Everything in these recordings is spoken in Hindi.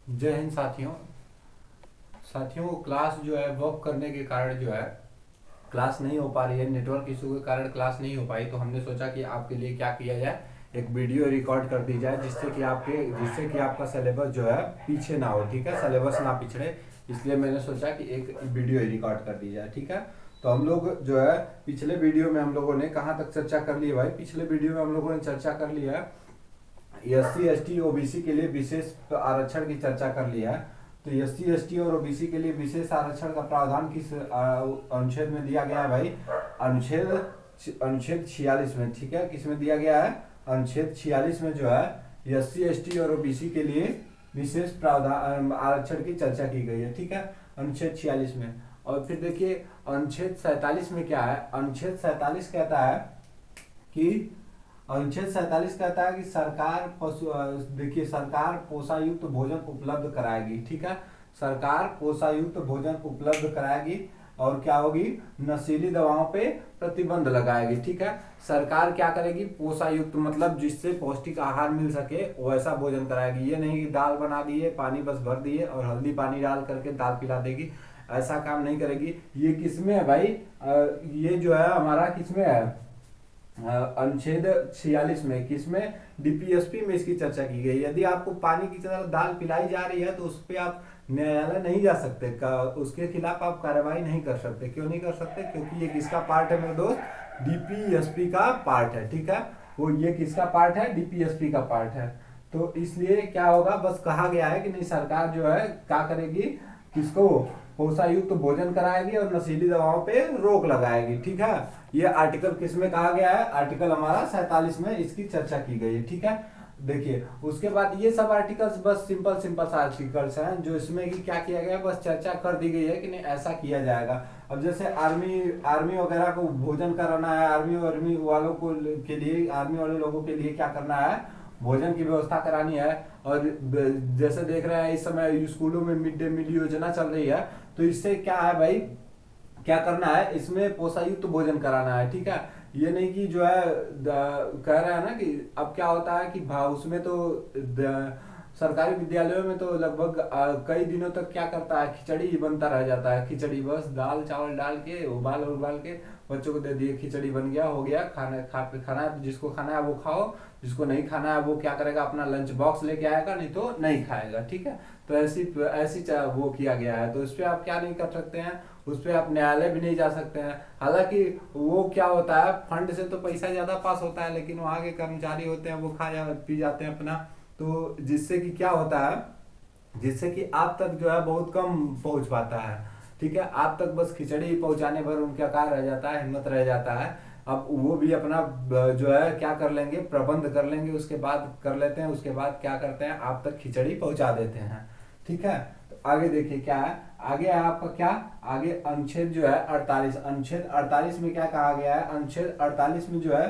जय हिंद साथियों। साथियों, क्लास जो है वर्क करने के कारण जो है क्लास नहीं हो पा रही है। नेटवर्क इशू के कारण क्लास नहीं हो पाई, तो हमने सोचा कि आपके लिए क्या किया जाए, एक वीडियो रिकॉर्ड कर दी जाए जिससे कि आपका सिलेबस जो है पीछे ना हो। ठीक है, सिलेबस ना पिछड़े, इसलिए मैंने सोचा कि एक वीडियो रिकॉर्ड कर दी जाए। ठीक है, तो हम लोग जो है पिछले वीडियो में हम लोगों ने कहाँ तक चर्चा कर ली है भाई। पिछले वीडियो में हम लोगों ने चर्चा कर लिया है SC ST OBC के लिए विशेष आरक्षण की चर्चा कर लिया है। तो SC ST और OBC के लिए विशेष आरक्षण का प्रावधान किस अनुच्छेद में दिया गया है भाई? अनुच्छेद अनुच्छेद 46 में। ठीक है, किस में दिया गया है? अनुच्छेद 46 में जो है SC ST और OBC के लिए विशेष प्रावधान आरक्षण की चर्चा की गई है। ठीक है, अनुच्छेद 46 में। और फिर देखिए अनुच्छेद 47 में क्या है? अनुच्छेद 47 कहता है कि अनुच्छेद 47 कहता है कि सरकार देखिए सरकार पोषायुक्त भोजन उपलब्ध कराएगी। ठीक है, सरकार पोषायुक्त भोजन उपलब्ध कराएगी और क्या होगी? नशीली दवाओं पे प्रतिबंध लगाएगी। ठीक है, सरकार क्या करेगी? पोषायुक्त मतलब जिससे पौष्टिक आहार मिल सके वैसा भोजन कराएगी। ये नहीं कि दाल बना दिए, पानी बस भर दिए और हल्दी पानी डाल करके दाल पिला देगी, ऐसा काम नहीं करेगी। ये किसमें है भाई? ये जो है हमारा किसमें है? अनुच्छेद 46 में। किसमें? DPSP में इसकी चर्चा की गई। यदि आपको पानी की तरह दाल पिलाई जा रही है तो उस पर आप न्यायालय नहीं जा सकते, उसके खिलाफ आप कार्रवाई नहीं कर सकते। क्यों नहीं कर सकते? क्योंकि ये किसका पार्ट है मेरे दोस्त? DPSP का पार्ट है। ठीक है, वो ये किसका पार्ट है? DPSP का पार्ट है। तो इसलिए क्या होगा? बस कहा गया है कि नहीं, सरकार जो है क्या करेगी? किसको? पोषायुक्त भोजन कराएगी और नशीली दवाओं पे रोक लगाएगी। ठीक है, ये आर्टिकल किस में कहा गया है? आर्टिकल हमारा 47 में इसकी चर्चा की गई है। ठीक है, देखिए उसके बाद ये सब आर्टिकल्स बस सिंपल सिंपल सा आर्टिकल्स हैं जो इसमें कि क्या किया गया है, बस चर्चा कर दी गई है कि नहीं ऐसा किया जाएगा। अब जैसे आर्मी आर्मी वगैरह को भोजन कराना है, आर्मी वालों को के लिए, आर्मी वाले लोगों के लिए क्या करना है? भोजन की व्यवस्था करानी है। और जैसे देख रहे हैं इस समय स्कूलों में मिड डे मील योजना चल रही है, तो इससे क्या है भाई, क्या करना है? इसमें पोषायुक्त तो भोजन कराना है। ठीक है, ये नहीं कि जो है कह रहा है ना कि अब क्या होता है कि उसमें तो सरकारी विद्यालयों में तो लगभग कई दिनों तक क्या करता है? खिचड़ी ही बनता रह जाता है। खिचड़ी बस दाल चावल डाल के उबाल के बच्चों को दे दिए, खिचड़ी बन गया, हो गया, खाना है, जिसको खाना है वो खाओ, जिसको नहीं खाना है वो क्या करेगा? अपना लंच बॉक्स लेके आएगा, नहीं तो नहीं खाएगा। ठीक है, तो ऐसी ऐसी वो किया गया है, तो इस पर आप क्या नहीं कर सकते हैं? उस पर आप न्यायालय भी नहीं जा सकते हैं। हालांकि वो क्या होता है, फंड से तो पैसा ज्यादा पास होता है, लेकिन वहां के कर्मचारी होते हैं वो पी जाते हैं अपना, तो जिससे कि क्या होता है, जिससे कि आप तक जो है बहुत कम पहुंच पाता है। ठीक है, आप तक बस खिचड़ी पहुंचाने भर उनका कार्य रह जाता है, हिम्मत रह जाता है। अब वो भी अपना जो है क्या कर लेंगे? प्रबंध कर लेंगे, उसके बाद कर लेते हैं, उसके बाद क्या करते हैं? आप तक खिचड़ी पहुंचा देते हैं। ठीक है, तो आगे देखिए क्या है? आगे है आपका क्या? आगे अनुच्छेद जो है 48। अनुच्छेद 48 में क्या कहा गया है? अनुच्छेद 48 में जो है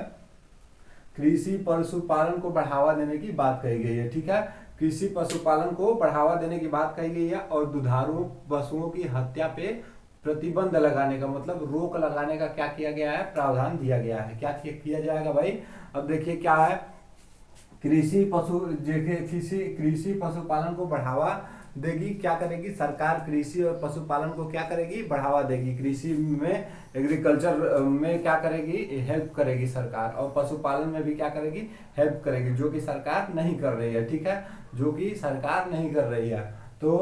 कृषि पशुपालन को बढ़ावा देने की बात कही गई है। ठीक है, कृषि पशुपालन को बढ़ावा देने की बात कही गई है और दुधारू पशुओं की हत्या पे प्रतिबंध लगाने का मतलब रोक लगाने का क्या किया गया है? प्रावधान दिया गया है। क्या किया जाएगा भाई? अब देखिए क्या है, कृषि पशुपालन को बढ़ावा देगी। क्या करेगी सरकार? कृषि और पशुपालन को क्या करेगी? बढ़ावा देगी। कृषि में, एग्रीकल्चर में क्या करेगी? हेल्प करेगी सरकार, और पशुपालन में भी क्या करेगी? हेल्प करेगी, जो कि सरकार नहीं कर रही है। ठीक है, जो कि सरकार नहीं कर रही है। तो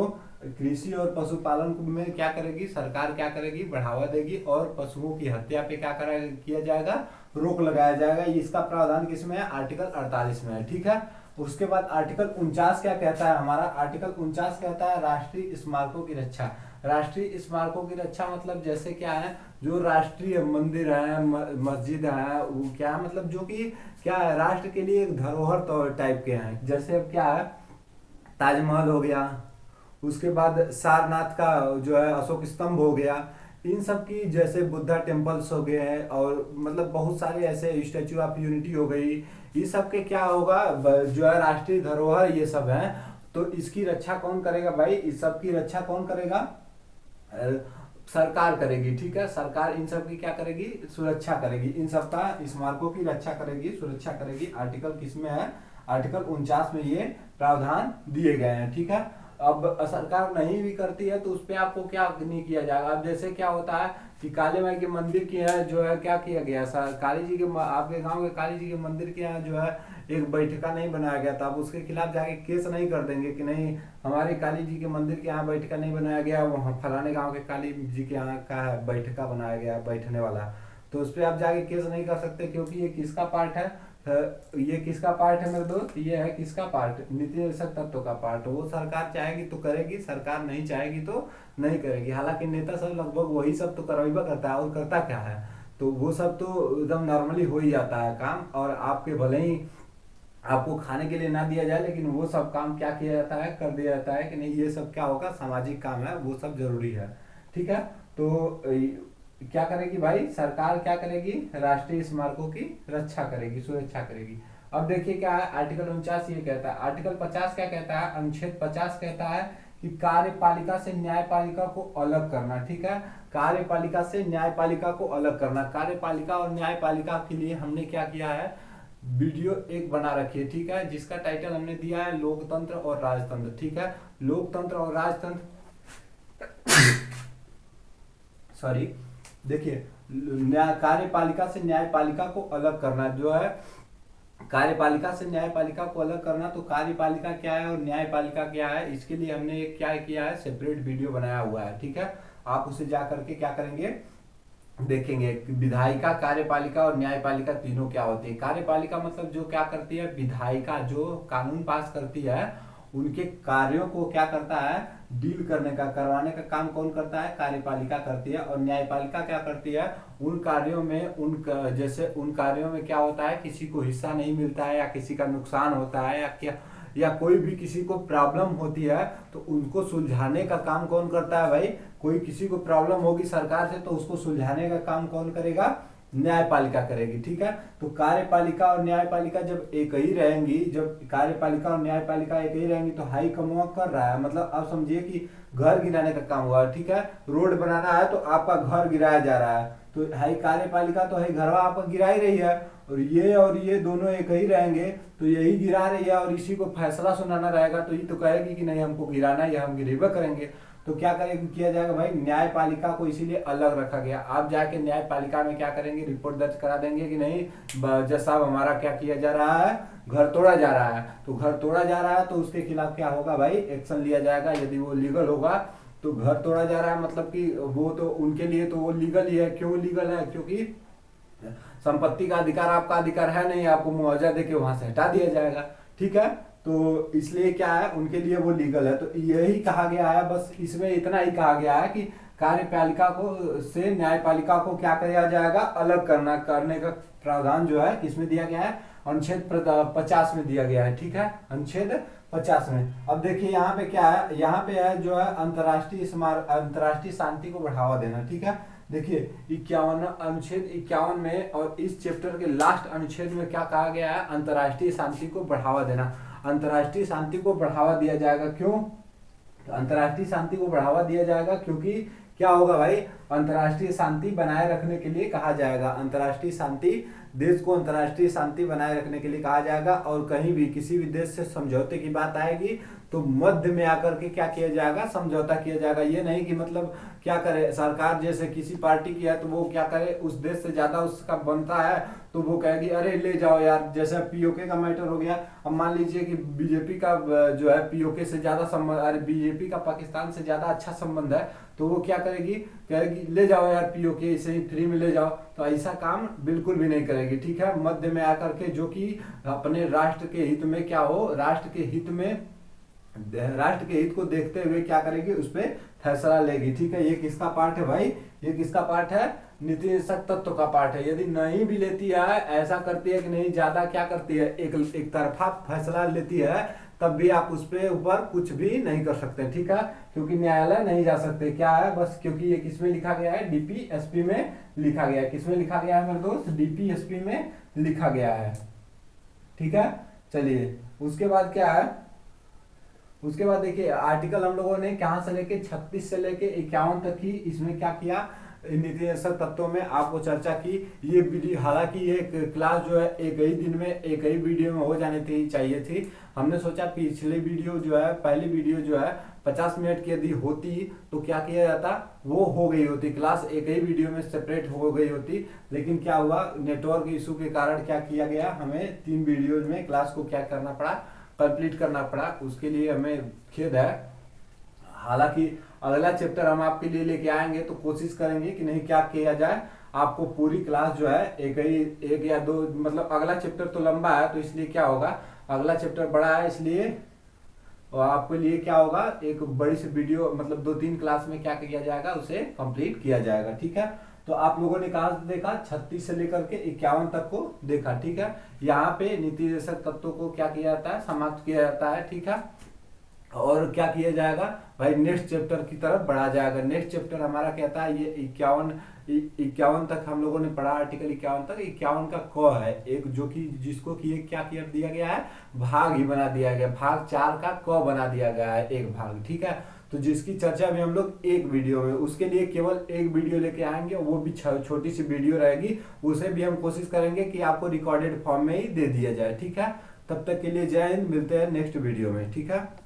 कृषि और पशुपालन में क्या करेगी सरकार? क्या करेगी? बढ़ावा देगी और पशुओं की हत्या पे क्या किया जाएगा? रोक लगाया जाएगा। ये इसका प्रावधान किसमें है? आर्टिकल 48 में है। ठीक है, उसके बाद आर्टिकल 49 क्या कहता है हमारा? आर्टिकल 49 कहता है राष्ट्रीय स्मारकों की रक्षा। राष्ट्रीय स्मारकों की रक्षा मतलब जैसे क्या है, जो राष्ट्रीय मंदिर है, मस्जिद है, वो क्या है मतलब जो कि क्या है, राष्ट्र के लिए एक धरोहर टाइप के हैं। जैसे अब क्या है, ताजमहल हो गया, उसके बाद सारनाथ का जो है अशोक स्तंभ हो गया, इन सब की, जैसे बुद्धा टेम्पल्स हो गए हैं, और मतलब बहुत सारे ऐसे, स्टैचू ऑफ यूनिटी हो गई, ये सब के क्या होगा? जो है राष्ट्रीय धरोहर ये सब है। तो इसकी रक्षा कौन करेगा भाई? इस सब की रक्षा कौन करेगा? सरकार करेगी। ठीक है, सरकार इन सब की क्या करेगी? सुरक्षा करेगी, इन सब का स्मारकों की रक्षा करेगी, सुरक्षा करेगी। आर्टिकल किसमें है? आर्टिकल 49 में ये प्रावधान दिए गए हैं। ठीक है, अब सरकार नहीं भी करती है तो उस पे आपको क्या नहीं किया जाएगा। अब जैसे क्या होता है कि काली माई के मंदिर की है जो है क्या किया गया, काली जी के आपके गांव के काली जी के मंदिर के यहाँ जो है एक बैठका नहीं बनाया गया था, अब उसके खिलाफ जाके केस नहीं कर देंगे कि नहीं हमारे काली जी के मंदिर के यहाँ बैठका नहीं बनाया गया, वहाँ फलाने गांव के काली जी के यहाँ का है बैठका बनाया गया बैठने वाला, तो उस पर आप जाके केस नहीं कर सकते क्योंकि ये किसका पार्ट है। ये किसका पार्ट है मेरे दोस्त, ये है किसका पार्ट, नीति निषेध तत्व का पार्ट। वो सरकार चाहेगी तो करेगी, सरकार नहीं चाहेगी तो नहीं करेगी। हालांकि नेता सब लगभग वही सब तो करवाइबा करता है, और करता क्या है, तो वो सब तो एकदम नॉर्मली हो ही जाता है काम, और आपके भले ही आपको खाने के लिए ना दिया जाए लेकिन वो सब काम क्या किया जाता है, कर दिया जाता है कि नहीं ये सब क्या होगा, सामाजिक काम है, वो सब जरूरी है। ठीक है, तो क्या करेगी भाई सरकार, क्या करेगी, राष्ट्रीय स्मारकों की रक्षा करेगी, सुरक्षा करेगी। अब देखिए क्या है, आर्टिकल 49 ये कहता है, आर्टिकल 50 क्या कहता है, अनुच्छेद 50 कहता है कि कार्यपालिका से न्यायपालिका को अलग करना। ठीक है, कार्यपालिका से न्यायपालिका को अलग करना। कार्यपालिका और न्यायपालिका के लिए हमने क्या किया है, वीडियो एक बना रखी है। ठीक है, जिसका टाइटल हमने दिया है लोकतंत्र और राजतंत्र। ठीक है, लोकतंत्र और राजतंत्र सॉरी, देखिए कार्यपालिका से न्यायपालिका को अलग करना जो है, कार्यपालिका से न्यायपालिका को अलग करना, तो कार्यपालिका क्या है और न्यायपालिका क्या है, इसके लिए हमने क्या किया है, सेपरेट वीडियो बनाया हुआ है। ठीक है, आप उसे जा करके क्या करेंगे, देखेंगे विधायिका, कार्यपालिका और न्यायपालिका तीनों क्या होती है। कार्यपालिका मतलब जो क्या करती है, विधायिका जो कानून पास करती है उनके कार्यों को क्या करता है, डील करने का, करवाने का काम कौन करता है, कार्यपालिका करती है। और न्यायपालिका क्या करती है, उन कार्यों में जैसे उन कार्यों में क्या होता है, किसी को हिस्सा नहीं मिलता है या किसी का नुकसान होता है या क्या, या कोई भी किसी को प्रॉब्लम होती है तो उनको सुलझाने का काम कौन करता है भाई, कोई किसी को प्रॉब्लम होगी सरकार से तो उसको सुलझाने का काम कौन करेगा, न्यायपालिका करेगी। ठीक है, तो कार्यपालिका और न्यायपालिका जब एक ही रहेंगी, जब कार्यपालिका और न्यायपालिका एक ही रहेंगी तो हाई कम कर रहा है, मतलब आप समझिए कि घर गिराने का काम हुआ। ठीक है, रोड बनाना है तो आपका घर गिराया जा रहा है, तो हाई कार्यपालिका तो है घरवा आपका गिरा ही रही है, और ये दोनों एक ही रहेंगे तो यही गिरा रही है और इसी को फैसला सुनाना रहेगा, तो ये तो कहेगी कि नहीं हमको गिराना है या हम गिरेबा करेंगे, तो क्या करेंगे, किया जाएगा भाई, न्यायपालिका को इसीलिए अलग रखा गया। आप जाके न्यायपालिका में क्या करेंगे, रिपोर्ट दर्ज करा देंगे कि नहीं जज साहब हमारा क्या किया जा रहा है, घर तोड़ा जा रहा है, तो घर तोड़ा जा रहा है तो उसके खिलाफ क्या होगा भाई, एक्शन लिया जाएगा। यदि वो लीगल होगा तो घर तोड़ा जा रहा है मतलब कि वो तो उनके लिए तो वो लीगल ही है। क्यों लीगल है, क्योंकि संपत्ति का अधिकार आपका अधिकार है नहीं, आपको मुआवजा देके वहां से हटा दिया जाएगा। ठीक है, तो इसलिए क्या है, उनके लिए वो लीगल है। तो यही कहा गया है, बस इसमें इतना ही कहा गया है कि कार्यपालिका को से न्यायपालिका को क्या किया जाएगा, अलग करने का प्रावधान जो है किसमें दिया गया है, अनुच्छेद 50 में दिया गया है। ठीक है, अनुच्छेद 50 में। अब देखिए यहाँ पे क्या है, यहाँ पे है जो है अंतर्राष्ट्रीय शांति को बढ़ावा देना। ठीक है, देखिए 51 अनुच्छेद 51 में और इस चैप्टर के लास्ट अनुच्छेद में क्या कहा गया है, अंतर्राष्ट्रीय शांति को बढ़ावा देना। अंतर्राष्ट्रीय शांति को बढ़ावा दिया जाएगा, क्यों, तो अंतर्राष्ट्रीय शांति को बढ़ावा दिया जाएगा क्योंकि क्या होगा भाई, अंतर्राष्ट्रीय शांति बनाए रखने के लिए कहा जाएगा, अंतर्राष्ट्रीय शांति, देश को अंतर्राष्ट्रीय शांति बनाए रखने के लिए कहा जाएगा। और कहीं भी किसी भी देश से समझौते की बात आएगी तो मध्य में आकर के क्या किया जाएगा, समझौता किया जाएगा। ये नहीं कि मतलब क्या करे, सरकार जैसे किसी पार्टी की है तो वो क्या करे, उस देश से ज्यादा उसका बनता है तो वो कहेगी अरे ले जाओ यार, जैसे पीओके का मैटर हो गया। अब मान लीजिए कि बीजेपी का जो है पीओके से ज्यादा संबंध, अरे बीजेपी का पाकिस्तान से ज्यादा अच्छा संबंध है, तो वो क्या करेगी, कहेगी ले जाओ यार पीओके, इसे ही फ्री में ले जाओ, तो ऐसा काम बिल्कुल भी नहीं करेगी। ठीक है, मध्य में आकर के जो कि अपने राष्ट्र के हित में क्या हो, राष्ट्र के हित को देखते हुए क्या करेगी, उस पर फैसला लेगी। ठीक है, ये किसका पार्ट है भाई, ये किसका पार्ट है, नीति निषेध तत्व का पार्ट है। यदि नहीं भी लेती है, ऐसा करती है कि नहीं ज्यादा क्या करती है, एक तरफा फैसला लेती है, तब भी आप उस पे ऊपर कुछ भी नहीं कर सकते। ठीक है, क्योंकि न्यायालय नहीं जा सकते, क्या है बस, क्योंकि ये किसमें लिखा गया है, डीपीएसपी में लिखा गया है। किसमें लिखा गया है मेरे दोस्त, डीपीएसपी में लिखा गया है। ठीक है, चलिए उसके बाद क्या है, उसके बाद देखिए आर्टिकल हम लोगों ने कहां से लेके 36 से लेके 51 तक ही इसमें क्या किया, नीति निषेध तत्वों में आपको चर्चा की। ये वीडियो, हालांकि ये क्लास जो है एक ही दिन में एक ही वीडियो में हो जानी थी, चाहिए थी। हमने सोचा पिछली वीडियो जो है, पहली वीडियो जो है 50 मिनट की यदि होती तो क्या किया जाता, वो हो गई होती, क्लास एक ही वीडियो में सेपरेट हो गई होती। लेकिन क्या हुआ, नेटवर्क इशू के कारण क्या किया गया, हमें 3 वीडियो में क्लास को क्या करना पड़ा, कंप्लीट करना पड़ा। उसके लिए हमें खेद है। हालांकि अगला चैप्टर हम आपके लिए लेके आएंगे तो कोशिश करेंगे कि नहीं क्या किया जाए, आपको पूरी क्लास जो है एक या दो, मतलब अगला चैप्टर तो लंबा है तो इसलिए क्या होगा, अगला चैप्टर बड़ा है इसलिए और आपके लिए क्या होगा, एक बड़ी सी वीडियो, मतलब 2-3 क्लास में क्या किया जाएगा, उसे कंप्लीट किया जाएगा। ठीक है, तो आप लोगों ने कहा देखा 36 से लेकर के 51 तक को देखा। ठीक है, यहाँ पे नीति निषेध तत्वों को क्या किया जाता है, समाप्त किया जाता है। ठीक है, और क्या किया जाएगा भाई, नेक्स्ट चैप्टर की तरफ बढ़ा जाएगा। नेक्स्ट चैप्टर हमारा कहता है ये 51 तक हम लोगों ने पढ़ा, आर्टिकल 51 तक। 51 का क है एक, जो कि जिसको कि क्या किया दिया गया है, भाग ही बना दिया गया, भाग 4 का क बना दिया गया है, एक भाग। ठीक है, तो जिसकी चर्चा भी हम लोग एक वीडियो में, उसके लिए केवल एक वीडियो लेके आएंगे, वो भी छोटी सी वीडियो रहेगी। उसे भी हम कोशिश करेंगे कि आपको रिकॉर्डेड फॉर्म में ही दे दिया जाए। ठीक है, तब तक के लिए जय हिंद, मिलते हैं नेक्स्ट वीडियो में। ठीक है।